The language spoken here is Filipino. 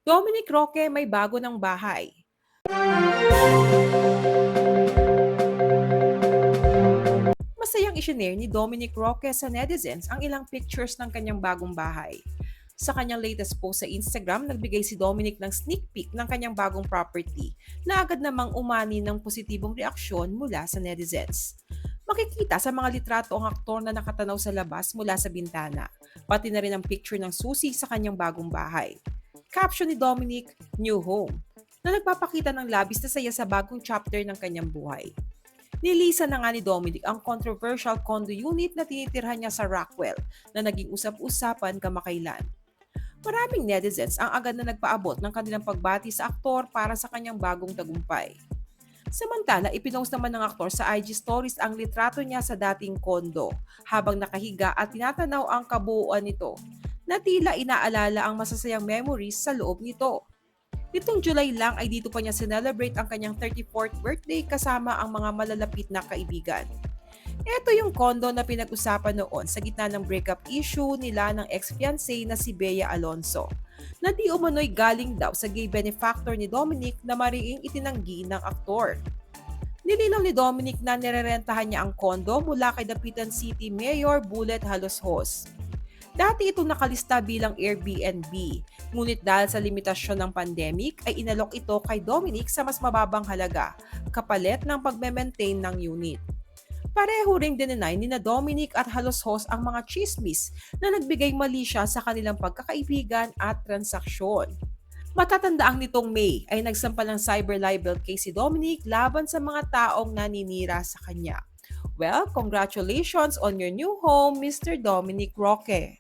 Dominic Roque may bago ng bahay. Masayang isinare ni Dominic Roque sa netizens ang ilang pictures ng kanyang bagong bahay. Sa kanyang latest post sa Instagram, nagbigay si Dominic ng sneak peek ng kanyang bagong property na agad namang umani ng positibong reaksyon mula sa netizens. Makikita sa mga litrato ang aktor na nakatanaw sa labas mula sa bintana, pati na rin ang picture ng susi sa kanyang bagong bahay. Caption ni Dominic, New Home, na nagpapakita ng labis na saya sa bagong chapter ng kanyang buhay. Nilisa na nga ni Dominic ang controversial condo unit na tinitirhan niya sa Rockwell na naging usap-usapan kamakailan. Maraming netizens ang agad na nagpaabot ng kanilang pagbati sa aktor para sa kanyang bagong tagumpay. Samantala, ipinost naman ng aktor sa IG stories ang litrato niya sa dating kondo habang nakahiga at tinatanaw ang kabuuan nito na tila inaalala ang masasayang memories sa loob nito. Nitong July lang ay dito pa niya sinelebrate ang kanyang 34th birthday kasama ang mga malalapit na kaibigan. Ito yung kondo na pinag-usapan noon sa gitna ng breakup issue nila ng ex-fiancé na si Bea Alonso, na di umano'y galing daw sa gay benefactor ni Dominic na mariing itinanggi ng aktor. Nilinaw ni Dominic na nirerentahan niya ang kondo mula kay Dapitan City Mayor Bullet Haloshos. Dati itong nakalista bilang Airbnb, ngunit dahil sa limitasyon ng pandemic ay inalok ito kay Dominic sa mas mababang halaga, kapalit ng pagme-maintain ng unit. Pareho ring dinenay ni na Dominic at Haloshos ang mga chismis na nagbigay mali siya sa kanilang pagkakaibigan at transaksyon. Matatandaang nitong May ay nagsampa ng cyber libel case si Dominic laban sa mga taong naninira sa kanya. Well, congratulations on your new home, Mr. Dominic Roque.